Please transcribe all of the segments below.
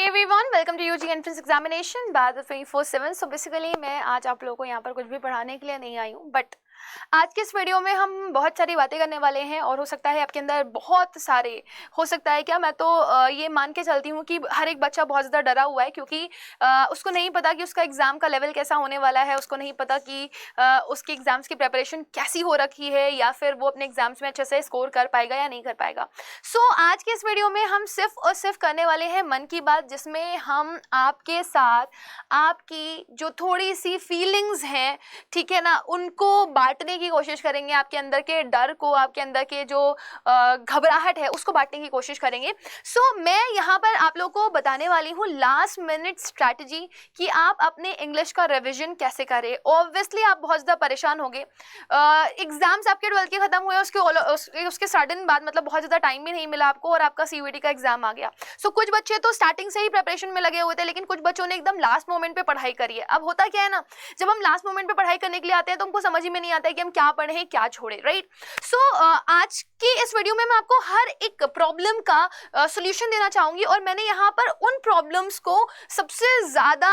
Hey everyone, welcome to UG Entrance Examination by the 24/7। So basically मैं आज आप लोगों को यहाँ पर कुछ भी पढ़ाने के लिए नहीं आई हूँ, बट आज के इस वीडियो में हम बहुत सारी बातें करने वाले हैं और हो सकता है आपके अंदर बहुत सारे हो सकता है क्या मैं तो ये मान के चलती हूँ कि हर एक बच्चा बहुत ज़्यादा डरा हुआ है क्योंकि उसको नहीं पता कि उसका एग्ज़ाम का लेवल कैसा होने वाला है, उसको नहीं पता कि उसके एग्ज़ाम्स की प्रिपरेशन कैसी हो रखी है या फिर वो अपने एग्ज़ाम्स में अच्छे से स्कोर कर पाएगा या नहीं कर पाएगा। सो आज के इस वीडियो में हम सिर्फ और सिर्फ करने वाले हैं मन की बात, जिसमें हम आपके साथ आपकी जो थोड़ी सी फीलिंग्स हैं, ठीक है ना, उनको बांटने की कोशिश करेंगे। आपके अंदर के डर को, आपके अंदर के जो घबराहट है उसको बांटने की कोशिश करेंगे। सो मैं यहाँ पर आप लोगों को बताने वाली हूँ लास्ट मिनट स्ट्रैटेजी कि आप अपने इंग्लिश का रिवीजन कैसे करें। ऑब्वियसली आप बहुत ज़्यादा परेशान होंगे, एग्जाम्स आपके 12th के खत्म हुए, उसके सडन बाद मतलब बहुत ज़्यादा टाइम भी नहीं मिला आपको और आपका सीयूईटी का एग्जाम आ गया। सो कुछ बच्चे तो स्टार्टिंग से ही प्रिपरेशन में लगे हुए थे, लेकिन कुछ बच्चों ने एकदम लास्ट मोमेंट पे पढ़ाई करी है। अब होता क्या है ना, जब हम लास्ट मोमेंट पे पढ़ाई करने के लिए आते हैं तो हमको समझ ही में नहीं आता है कि हम क्या पढ़ें क्या छोड़े, राइट। सो आज की इस वीडियो में मैं आपको हर एक प्रॉब्लम का सोल्यूशन देना चाहूंगी और मैंने यहाँ पर उन प्रॉब्लम्स को सबसे ज़्यादा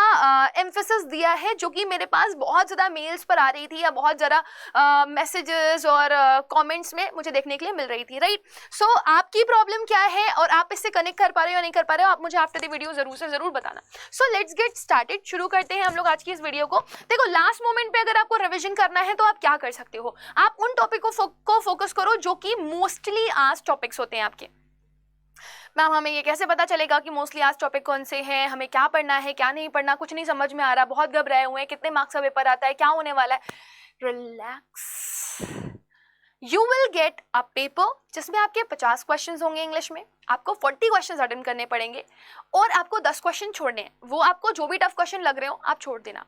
एम्फेसिस दिया है जो कि मेरे पास बहुत ज़्यादा मेल्स पर आ रही थी या बहुत ज़्यादा मैसेजेस और कमेंट्स में मुझे देखने के लिए मिल रही थी, राइट। सो आपकी प्रॉब्लम क्या है और आप इससे कनेक्ट कर पा रहे हो या नहीं कर पा रहे हो, आप मुझे आफ्टर द वीडियो ज़रूर से ज़रूर बताना। सो लेट्स गेट स्टार्टेड, शुरू करते हैं हम लोग आज की इस वीडियो को। देखो, लास्ट मोमेंट पे अगर आपको रिविजन करना है तो आप क्या कर सकते हो, आप उन टॉपिक को फोकस करो जो कि मोस्टली आज टॉपिक्स होते हैं आपके। मैम हमें ये कैसे पता चलेगा कि मोस्टली आज टॉपिक कौन से हैं, हमें क्या पढ़ना है क्या नहीं पढ़ना, कुछ नहीं समझ में आ रहा, बहुत घबराए हुए हैं, कितने मार्क्स का पेपर आता है, क्या होने वाला है। Relax, you will get a paper जिसमें आपके 50 क्वेश्चंस होंगे इंग्लिश में, आपको 40 क्वेश्चंस अटेंड करने पड़ेंगे और आपको 10 क्वेश्चन छोड़ने हैं। वो आपको जो भी टफ क्वेश्चन लग रहे हो आप छोड़ देना।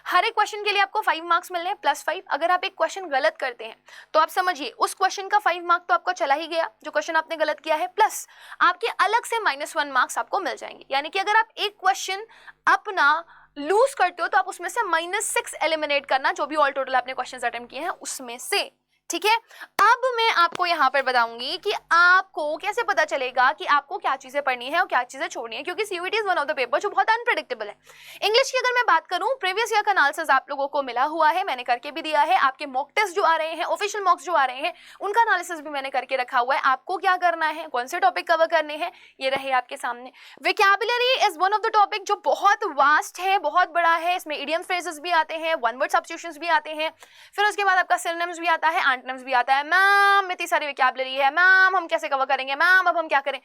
हर एक क्वेश्चन के लिए आपको 5 मार्क्स मिलने हैं +5। अगर आप एक क्वेश्चन गलत करते हैं तो आप समझिए उस क्वेश्चन का 5 मार्क तो आपका चला ही गया जो क्वेश्चन आपने गलत किया है, प्लस आपके अलग से -1 मार्क्स आपको मिल जाएंगे। यानी कि अगर आप एक क्वेश्चन अपना लूज करते हो तो आप उसमें से -6 एलिमिनेट करना, जो भी ऑल टोटल आपने क्वेश्चन अटेम्प्ट किए हैं उसमें से, ठीक है। अब मैं आपको यहाँ पर बताऊंगी कि आपको कैसे पता चलेगा कि आपको क्या चीजें पढ़नी है और क्या चीजें छोड़नी है, क्योंकि CUET is one of the paper जो बहुत अनप्रेडिक्टेबल है। इंग्लिश की अगर मैं बात करूं, प्रीवियस ईयर का एनालिसिस आप लोगों को मिला हुआ है, मैंने करके भी दिया है। आपके मॉक टेस्ट जो आ रहे हैं, ऑफिशियल मॉक्स जो आ रहे हैं, उनका एनालिसिस भी मैंने करके रखा हुआ है। आपको क्या करना है, कौन से टॉपिक कवर करने हैं, ये रहे आपके सामने। Vocabulary is one of the topic जो बहुत वास्ट है, बहुत बड़ा है। इसमें इडियम फ्रेजेस भी आते हैं, वन वर्ड सब्स्टिट्यूशंस भी आते हैं, फिर उसके बाद आपका सिनोनिम्स भी आता है, एंटोनिम्स भी आता है। मैम इतनी सारी वोकैबुलरी है, मैम हम कैसे कवर करेंगे, मैम अब हम क्या करें।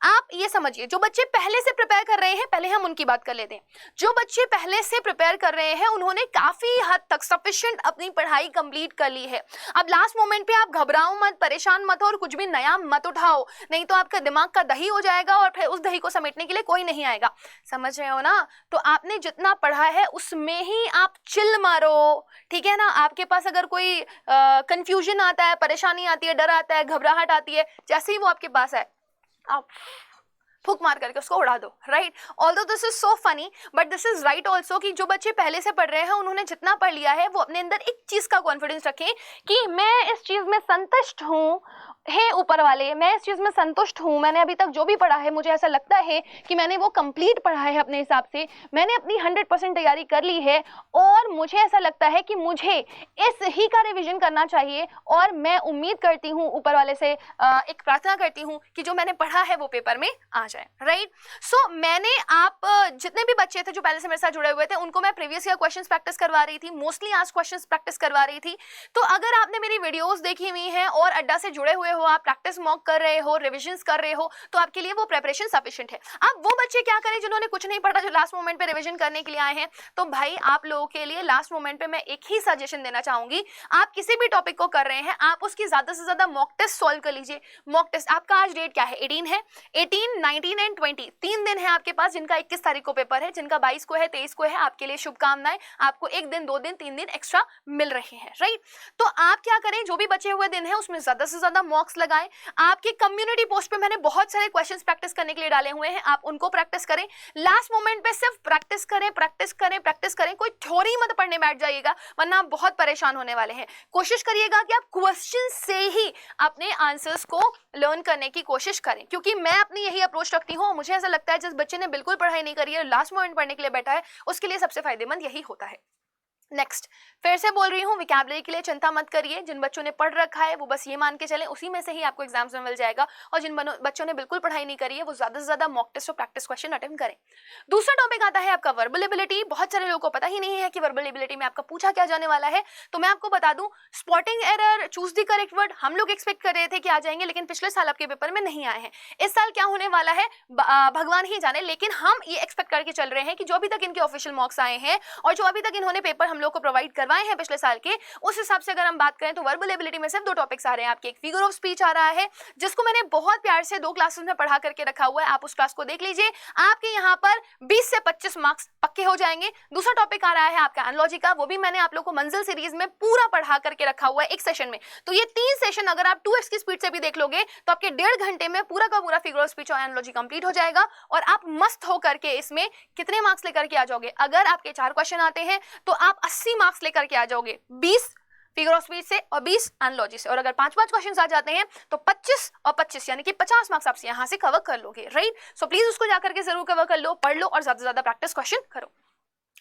आप ये समझिए, जो बच्चे पहले से प्रिपेयर कर रहे हैं, पहले हम उनकी बात कर लेते हैं। जो बच्चे पहले से प्रिपेयर कर रहे हैं उन्होंने काफी हद तक सफिशिएंट अपनी पढ़ाई कंप्लीट कर ली है। अब लास्ट मोमेंट पे आप घबराओ मत, परेशान मत हो और कुछ भी नया मत उठाओ, नहीं तो आपका दिमाग का दही हो जाएगा और फिर उस दही को समेटने के लिए कोई नहीं आएगा। समझ रहे हो ना। तो आपने जितना पढ़ा है उसमें ही आप चिल मारो, ठीक है ना। आपके पास अगर कोई कंफ्यूजन आता है, परेशानी आती है, डर आता है, घबराहट आती है, जैसे ही वो आपके पास है आप फूक मार करके उसको उड़ा दो, right. Although this is so funny but this is right also कि जो बच्चे पहले से पढ़ रहे हैं उन्होंने जितना पढ़ लिया है वो अपने अंदर एक चीज का कॉन्फिडेंस रखें कि मैं इस चीज में संतुष्ट हूँ, हे ऊपर वाले मैं इस चीज में संतुष्ट हूँ, मैंने अभी तक जो भी पढ़ा है मुझे ऐसा लगता है कि मैंने वो कंप्लीट पढ़ा है अपने हिसाब से, मैंने अपनी 100% तैयारी कर ली है और मुझे ऐसा लगता है कि मुझे इस ही का रिवीजन करना चाहिए और मैं उम्मीद करती हूँ ऊपर वाले से, एक प्रार्थना करती हूँ कि जो मैंने पढ़ा है वो पेपर में आ जाए, राइट। सो मैंने आप जितने भी बच्चे थे जो पहले से मेरे साथ जुड़े हुए थे उनको मैं प्रीवियस ईयर क्वेश्चंस प्रैक्टिस करवा रही थी, मोस्टली आज क्वेश्चंस प्रैक्टिस करवा रही थी। तो अगर आपने मेरी वीडियोस देखी हुई हैं और अड्डा से जुड़े हुए हो, आप प्रैक्टिस मॉक कर रहे हो, रिविजन्स कर रहे हो, तो आपके लिए वो प्रिपरेशन सफिशिएंट है। अब वो बच्चे क्या करें जिन्होंने कुछ नहीं पढ़ा, जो लास्ट मोमेंट पे रिविजन करने के लिए आए हैं, तो भाई आप लोगों के लिए लास्ट मोमेंट पे मैं एक ही सजेशन देना चाहूंगी। आप किसी भी टॉपिक को कर रहे हैं, आप उसकी ज्यादा से ज्यादा मॉक टेस्ट सॉल्व कर लीजिए। मॉक टेस्ट आपका आज डेट क्या है, 18 है, 18, 19 एंड 20 3 दिन है आपके पास, जिनका 21 तारीख को पेपर है, जिनका 22 को है, 23 को है, आपके लिए शुभकामनाएं। आपको 1 दिन 2 दिन 3 दिन एक्स्ट्रा मिल रहे हैं, राइट। तो आप क्या करें, जो भी बचे हुए दिन है उसमें ज्यादा से ज्यादा मॉक्स लगाएं। आपके कम्युनिटी पोस्ट पे मैंने बहुत सारे क्वेश्चंस प्रैक्टिस करने के लिए डाले हुए हैं, आप उनको प्रैक्टिस करें। लास्ट मोमेंट पे सिर्फ प्रैक्टिस करें, प्रैक्टिस करें, प्रैक्टिस करें, कोई थ्योरी मत पढ़ने बैठ जाइएगा वरना आप बहुत परेशान होने वाले हैं। कोशिश करिएगा कि आप क्वेश्चन से ही अपने आंसर्स को लर्न करने की कोशिश करें, क्योंकि मैं अपनी यही अप्रोच अप्रोच रखती हूँ। मुझे ऐसा लगता है जिस बच्चे ने बिल्कुल पढ़ाई नहीं करी है, लास्ट मोमेंट पढ़ने के लिए बैठा है, उसके लिए सबसे फायदेमंद यही होता है। नेक्स्ट, फिर से बोल रही हूँ, विकैबुलरी के लिए चिंता मत करिए। जिन बच्चों ने पढ़ रखा है वो बस ये मान के चलें उसी में से ही आपको एग्जाम्स में मिल जाएगा, और जिन बच्चों ने बिल्कुल पढ़ाई नहीं करी है वो ज्यादा से ज्यादा मॉक टेस्ट और प्रैक्टिस क्वेश्चन अटेम्प्ट करें। दूसरा टॉपिक आता है आपका वर्बल एबिलिटी। बहुत सारे लोगों को पता ही नहीं है कि वर्बल एबिलिटी में आपका पूछा क्या जाने वाला है, तो मैं आपको बता दूं, spotting error, choose the correct word, हम लोग एक्सपेक्ट कर रहे थे कि आ जाएंगे, लेकिन पिछले साल आपके पेपर में नहीं आए हैं। इस साल क्या होने वाला है भगवान ही जाने, लेकिन हम ये एक्सपेक्ट करके चल रहे हैं कि जो अभी तक इनके ऑफिशियल मॉक्स आए हैं और जो अभी तक इन्होंने पेपर हम लोग को प्रोवाइड करवाए हैं पिछले साल के, उस हिसाब से अगर हम बात करें तो वर्बल एबिलिटी में सिर्फ 2 टॉपिक्स आ रहे हैं आपके। एक फिगर ऑफ स्पीच आ रहा है जिसको मैंने बहुत प्यार से 2 क्लासेस में पढ़ा करके रखा हुआ है, आप उस क्लास को देख लीजिए, आपके यहाँ पर 20 से 25 मार्क्स पक्के हो जाएंगे। दूसरा टॉपिक आ रहा है आपका एनालॉजी का, वो भी मैंने आप लोग को मंजिल सीरीज में पूरा पढ़ा करके रखा हुआ है एक सेशन में। तो ये 3 सेशन अगर आप 2x की स्पीड से भी देख लोगे तो आपके 1.5 घंटे में पूरा का पूरा फिगर ऑफ स्पीच और एनालॉजी कंप्लीट हो जाएगा, और आप मस्त हो करके इसमें कितने मार्क्स लेकर के आ जाओगे। अगर आपके 4 क्वेश्चन आते हैं तो आप 80 मार्क्स लेकर के आ जाओगे, 20 फिगर ऑफ स्पीच से और 20 एनालॉजी से, और अगर 5-5 क्वेश्चन आ जाते हैं तो 25 और 25 यानी कि 50 मार्क्स आप यहाँ से कवर कर लोगे, राइट। सो प्लीज उसको जाकर के जरूर कवर कर लो, पढ़ लो और ज्यादा से ज्यादा प्रैक्टिस क्वेश्चन करो।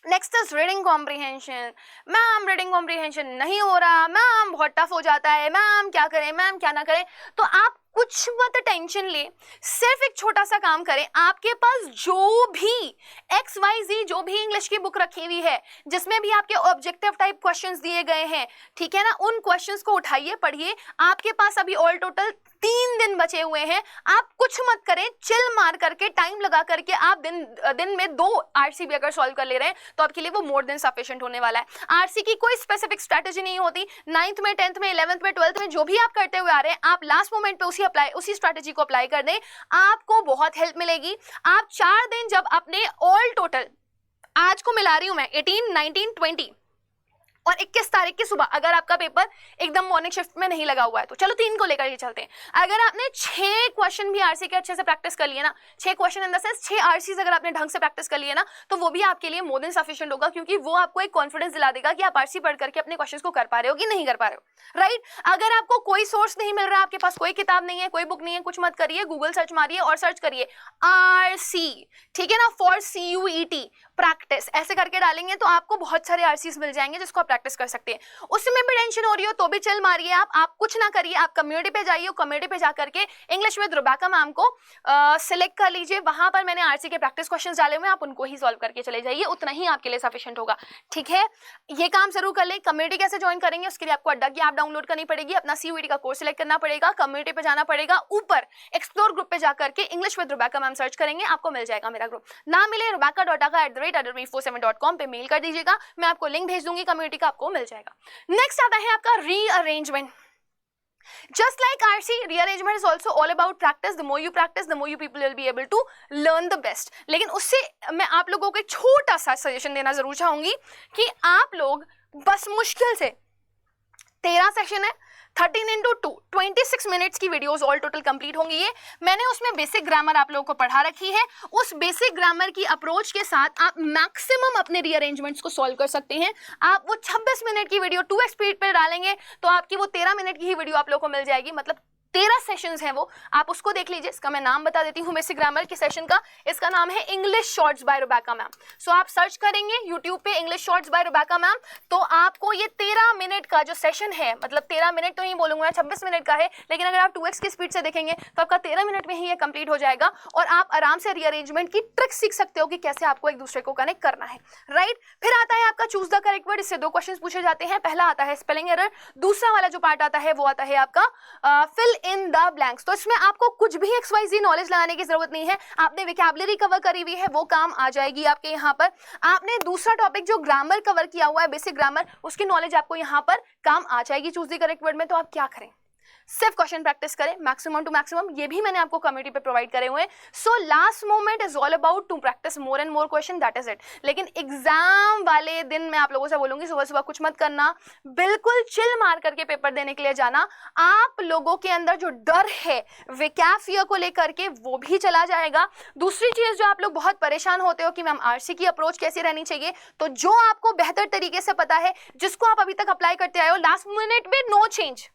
Next is reading comprehension. Ma'am reading comprehension नहीं हो रहा, मैम बहुत टफ हो जाता है, मैम क्या करें, मैम क्या ना करें। तो आप कुछ मत टेंशन ले, सिर्फ एक छोटा सा काम करें, आपके पास जो भी XYZ जो भी इंग्लिश की बुक रखी हुई है जिसमें भी आपके ऑब्जेक्टिव टाइप क्वेश्चंस दिए गए हैं, ठीक है ना, उन क्वेश्चंस को उठाइए, पढ़िए। आपके पास अभी ऑल टोटल 3 दिन बचे हुए हैं, आप कुछ मत करें, चिल मार करके टाइम लगा करके आप दिन में 2 RC भी अगर सॉल्व कर ले रहे हैं तो आपके लिए वो मोर देन सफिशिएंट होने वाला है। RC की कोई स्पेसिफिक स्ट्रैटेजी नहीं होती, 9th में, 10th में, 11th में, 12th में जो भी आप करते हुए आ रहे हैं, आप लास्ट मोमेंट पे उसी स्ट्रैटेजी को अप्लाई कर दें, आपको बहुत हेल्प मिलेगी। आप 4 दिन जब अपने ऑल टोटल, आज को मिला रही हूं मैं 18, 19, 20 और 21 तारीख की सुबह, अगर आपका पेपर एकदम मॉर्निंग शिफ्ट में नहीं लगा हुआ है तो चलो 3 को लेकर के चलते हैं। अगर आपने 6 क्वेश्चन भी आरसी के अच्छे से प्रैक्टिस कर लिए ना, 6 question in the sense 6 RCs अगर आपने ढंग से प्रैक्टिस कर लिए ना, तो वो भी आपके लिए मोर देन सफिशिएंट होगा, क्योंकि वो आपको एक कॉन्फिडेंस दिला देगा कि आप आरसी पढ़ करके अपने क्वेश्चन को कर पा रहे हो कि नहीं कर पा रहे हो, राइट। अगर आपको कोई सोर्स नहीं मिल रहा, आपके पास कोई किताब नहीं है, कोई बुक नहीं है, कुछ मत करिए, गूगल सर्च मारिए और सर्च करिए आरसी, ठीक है ना, फॉर CUET प्रैक्टिस, ऐसे करके डालेंगे तो आपको बहुत सारे आरसीज मिल जाएंगे जिसको आप प्रैक्टिस कर सकते हैं। उसमें भी टेंशन हो रही हो तो भी चल मारिए, आप कुछ ना करिए, आप कम्युनिटी पे जाइए, कम्युनिटी पे जाकर के इंग्लिश विद रुबैका मैम को सिलेक्ट कर लीजिए। वहां पर मैंने आरसी के प्रैक्टिस क्वेश्चंस डाले हुए हैं, आप उनको ही सॉल्व करके चले जाइए, उतना ही आपके लिए सफिशिएंट होगा, ठीक है। ये काम जरूर कर ले। कम्युनिटी कैसे ज्वाइन करेंगे, उसके लिए आपको अड्डा की ऐप डाउनलोड करनी पड़ेगी, अपना CUET का कोर्स सिलेक्ट करना पड़ेगा, कम्युनिटी पे जाना पड़ेगा, ऊपर एक्सप्लोर ग्रुप पे जाकर के इंग्लिश विद रुबैका मैम सर्च करेंगे, आपको मिल जाएगा मेरा ग्रुप। ना मिले rubaika.aka@adderby47.com पे मेल कर दीजिएगा, मैं आपको लिंक भेज दूंगी कम्युनिटी का, आपको मिल जाएगा। नेक्स्ट आता है आपका rearrangement. Just like RC, rearrangement is also all about practice. The more you practice, the more you people will be able to learn the best. लेकिन उससे मैं आप लोगों को एक छोटा सा सजेशन देना जरूर चाहूंगी कि आप लोग बस मुश्किल से 13 सेशन है, 13 into 2, 26 मिनट्स की वीडियोस ऑल टोटल कंप्लीट होंगी। ये मैंने उसमें बेसिक ग्रामर आप लोगों को पढ़ा रखी है, उस बेसिक ग्रामर की अप्रोच के साथ आप मैक्सिमम अपने रीअरेंजमेंट्स को सॉल्व कर सकते हैं। आप वो 26 मिनट की वीडियो 2x स्पीड पर डालेंगे तो आपकी वो 13 मिनट की ही वीडियो आप लोगों को मिल जाएगी, मतलब 13 सेशंस हैं वो, आप उसको देख लीजिए। इसका मैं नाम बता देती हूँ बेसिक ग्रामर के सेशन का, इसका नाम है इंग्लिश शॉर्ट्स बाय रुबैका मैम। सो आप सर्च करेंगे यूट्यूब पे इंग्लिश शॉर्ट्स बाय रुबैका मैम, तो आपको ये 13 मिनट का जो सेशन है, मतलब 13 मिनट तो नहीं बोलूंगा, 26 मिनट का है, लेकिन अगर आप 2x की स्पीड से देखेंगे तो आपका 13 मिनट में ही ये कंप्लीट हो जाएगा और आप आराम से रीअरेंजमेंट की ट्रिक सीख सकते हो कि कैसे आपको एक दूसरे को कनेक्ट करना है, राइट। फिर आता है आपका चूज द करेक्ट वर्ड, इससे 2 क्वेश्चन पूछे जाते हैं। पहला आता है स्पेलिंग एरर, दूसरा वाला जो पार्ट आता है वो आता है आपका फिल इन द ब्लैंक्स। तो इसमें आपको कुछ भी XYZ नॉलेज लगाने की जरूरत नहीं है, आपने वोकैबुलरी कवर करी हुई है, वो काम आ जाएगी आपके यहाँ पर। आपने दूसरा टॉपिक जो ग्रामर कवर किया हुआ है, बेसिक ग्रामर, उसकी नॉलेज आपको यहाँ पर काम आ जाएगी चूज द करेक्ट वर्ड में। तो आप क्या करें, सिर्फ क्वेश्चन प्रैक्टिस करें मैक्सिमम टू मैक्सिमम, ये भी मैंने आपको कम्युनिटी पे प्रोवाइड करे हुए हैं। So last moment is all about to practice more and more question, that is it. लेकिन एग्जाम वाले दिन मैं आप लोगों से बोलूंगी सुबह सुबह कुछ मत करना, बिल्कुल चिल मार करके पेपर देने के लिए जाना। आप लोगों के अंदर जो डर है वोकैब फियर को लेकर के, वो भी चला जाएगा। दूसरी चीज जो आप लोग बहुत परेशान होते हो कि मैम आरसी की अप्रोच कैसी रहनी चाहिए, तो जो आपको बेहतर तरीके से पता है, जिसको आप अभी तक अप्लाई करते आए हो, लास्ट मिनट में नो चेंज,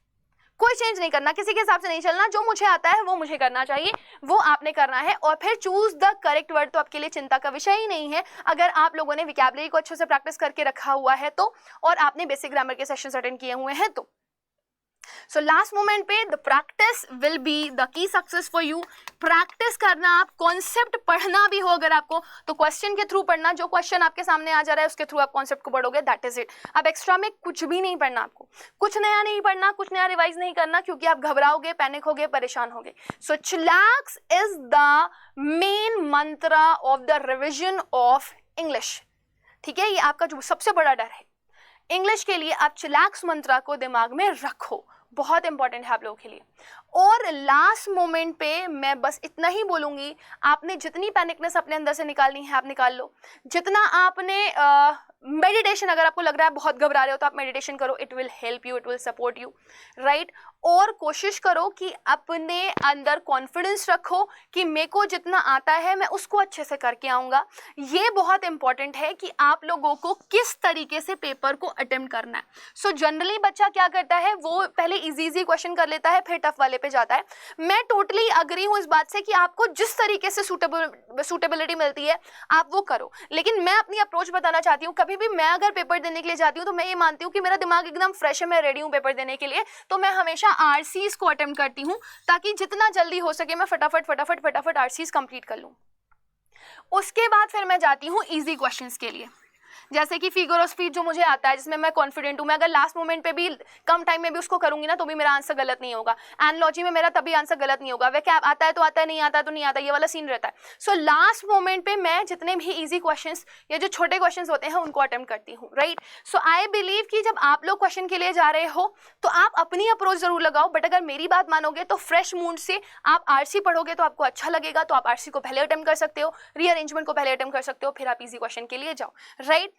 कोई चेंज नहीं करना, किसी के हिसाब से नहीं चलना, जो मुझे आता है वो मुझे करना चाहिए, वो आपने करना है। और फिर चूज द करेक्ट वर्ड तो आपके लिए चिंता का विषय ही नहीं है, अगर आप लोगों ने वोकैबुलरी को अच्छे से प्रैक्टिस करके रखा हुआ है तो, और आपने बेसिक ग्रामर के सेशंस अटेंड किए हुए हैं तो। सो लास्ट मोमेंट पे the practice will be the key success for you. Practice करना, आप कॉन्सेप्ट पढ़ना भी हो अगर आपको तो क्वेश्चन के थ्रू पढ़ना, जो क्वेश्चन आपके सामने आ जा रहा है उसके थ्रू आप कॉन्सेप्ट को पढ़ोगे, दैट इज इट। अब एक्स्ट्रा में कुछ भी नहीं पढ़ना, आपको कुछ नया नहीं पढ़ना, कुछ नया रिवाइज नहीं करना, क्योंकि आप घबराओगे, पैनिक होगे, परेशान होगे। सो चिलैक्स इज द मेन मंत्र of the revision of English, ठीक है। ये आपका जो सबसे बड़ा डर है इंग्लिश के लिए, आप चिलैक्स मंत्र को दिमाग में रखो, बहुत इंपॉर्टेंट है आप लोगों के लिए। और लास्ट मोमेंट पे मैं बस इतना ही बोलूंगी, आपने जितनी पैनिकनेस अपने अंदर से निकालनी है आप निकाल लो, जितना आपने मेडिटेशन, अगर आपको लग रहा है बहुत घबरा रहे हो तो आप मेडिटेशन करो, it will help you, it will support you, right. और कोशिश करो कि अपने अंदर कॉन्फिडेंस रखो कि मेरे को जितना आता है मैं उसको अच्छे से करके आऊँगा। ये बहुत इंपॉर्टेंट है कि आप लोगों को किस तरीके से पेपर को अटेम्प्ट करना है। सो जनरली बच्चा क्या करता है, वो पहले इजी क्वेश्चन कर लेता है, फिर टफ वाले पे जाता है। मैं टोटली अग्री हूँ इस बात से कि आपको जिस तरीके से सूटेबिलिटी मिलती है आप वो करो, लेकिन मैं अपनी अप्रोच बताना चाहती हूँ। कभी भी मैं अगर पेपर देने के लिए जाती हूँ तो मैं ये मानती हूँ कि मेरा दिमाग एकदम फ्रेश है, मैं रेडी हूँ पेपर देने के लिए, तो मैं हमेशा आरसीज को अटेम्प्ट करती हूँ ताकि जितना जल्दी हो सके मैं फटाफट आरसीज कंप्लीट कर लूँ। उसके बाद फिर मैं जाती हूँ इजी क्वेश्चंस के लिए, जैसे कि फिगर ऑफ स्पीच जो मुझे आता है, जिसमें मैं कॉन्फिडेंट हूँ। मैं अगर लास्ट मोमेंट पे भी कम टाइम में भी उसको करूंगी ना तो भी मेरा आंसर गलत नहीं होगा। एनालॉजी में मेरा तभी आंसर गलत नहीं होगा। वह क्या आता है तो आता है, नहीं आता तो नहीं आता, ये वाला सीन रहता है। सो लास्ट मोमेंट पे मैं जितने भी इजी क्वेश्चंस या जो छोटे क्वेश्चंस होते हैं उनको अटेम्प्ट करती हूँ, राइट। सो आई बिलीव कि जब आप लोग क्वेश्चन के लिए जा रहे हो तो आप अपनी अप्रोच जरूर लगाओ, बट अगर मेरी बात मानोगे तो फ्रेश मूड से आप आरसी पढ़ोगे तो आपको अच्छा लगेगा, तो आप आरसी को पहले अटेम्प्ट कर सकते हो, रीअरेंजमेंट को पहले अटेम्प्ट कर सकते हो, फिर आप इजी क्वेश्चन के लिए जाओ, right.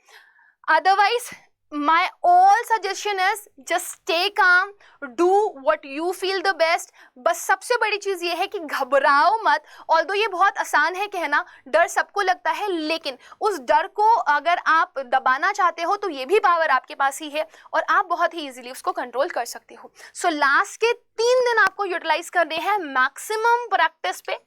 Otherwise, my all suggestion is just stay calm, do what you feel the best। बस सबसे बड़ी चीज ये है कि घबराओ मत। ऑल्दो ये बहुत आसान है कहना, डर सबको लगता है, लेकिन उस डर को अगर आप दबाना चाहते हो तो ये भी पावर आपके पास ही है और आप बहुत ही इजीली उसको कंट्रोल कर सकते हो। सो लास्ट के 3 दिन आपको यूटिलाइज करने हैं मैक्सिमम प्रैक्टिस पे,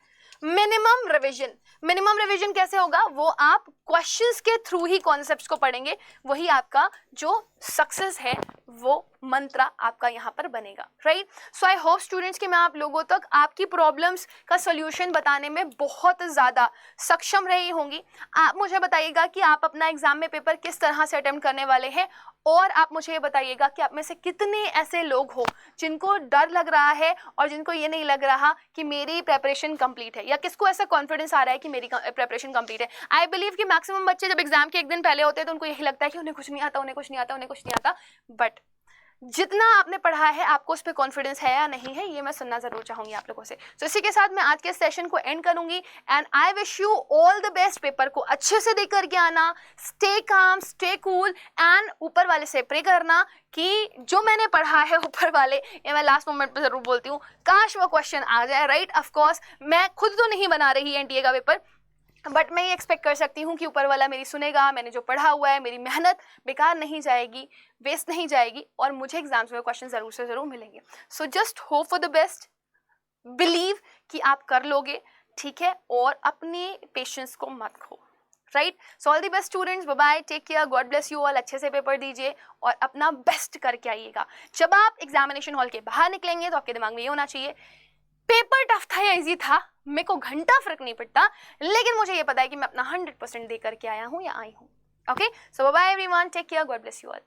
मिनिमम रिवीजन। मिनिमम रिवीजन कैसे होगा, वो आप क्वेश्चंस के थ्रू ही कॉन्सेप्ट्स को पढ़ेंगे, वही आपका जो सक्सेस है वो मंत्र आपका यहाँ पर बनेगा, right. So I hope students कि मैं आप लोगों तक आपकी प्रॉब्लम्स का सोल्यूशन बताने में बहुत ज़्यादा सक्षम रही होंगी। आप मुझे बताइएगा कि आप अपना एग्जाम में पेपर किस तरह से अटेम्प्ट करने वाले हैं, और आप मुझे ये बताइएगा कि आप में से कितने ऐसे लोग हो जिनको डर लग रहा है और जिनको ये नहीं लग रहा कि मेरी प्रेपरेशन कंप्लीट है, या किसको ऐसा कॉन्फिडेंस आ रहा है कि मेरी प्रेपरेशन कंप्लीट है। आई बिलीव कि मैक्सिमम बच्चे जब एग्जाम के एक दिन पहले होते हैं तो उनको यही लगता है कि उन्हें कुछ नहीं आता, उन्हें कुछ नहीं आता, उन्हें कुछ नहीं आता। बट जितना आपने पढ़ा है आपको उस पर कॉन्फिडेंस है या नहीं है, ये मैं सुनना जरूर चाहूंगी आप लोगों से। तो इसी के साथ मैं आज के सेशन को एंड करूंगी and I wish you all the best. Paper को अच्छे से देख करके आना, stay calm, stay cool and ऊपर वाले से प्रे करना कि जो मैंने पढ़ा है ऊपर वाले, ये मैं लास्ट मोमेंट पे जरूर बोलती हूँ, काश वो क्वेश्चन आ जाए, राइट। ऑफ कोर्स मैं खुद तो नहीं बना रही एनटीए का पेपर, बट मैं ये एक्सपेक्ट कर सकती हूँ कि ऊपर वाला मेरी सुनेगा, मैंने जो पढ़ा हुआ है, मेरी मेहनत बेकार नहीं जाएगी, वेस्ट नहीं जाएगी, और मुझे एग्जाम्स में क्वेश्चन ज़रूर से ज़रूर मिलेंगे। So just hope for the best, believe कि आप कर लोगे, ठीक है, और अपने पेशेंस को मत खो, right. So all the best students, bye bye, take care, God bless you all. अच्छे से पेपर दीजिए और अपना बेस्ट करके आइएगा। जब आप एग्जामिनेशन हॉल के बाहर निकलेंगे तो आपके दिमाग में ये होना चाहिए, पेपर टफ था या इजी था, मेरे को घंटा फर्क नहीं पड़ता, लेकिन मुझे ये पता है कि मैं अपना 100% दे करके आया हूँ या आई हूँ। Okay, so bye bye everyone, take care, God bless you all.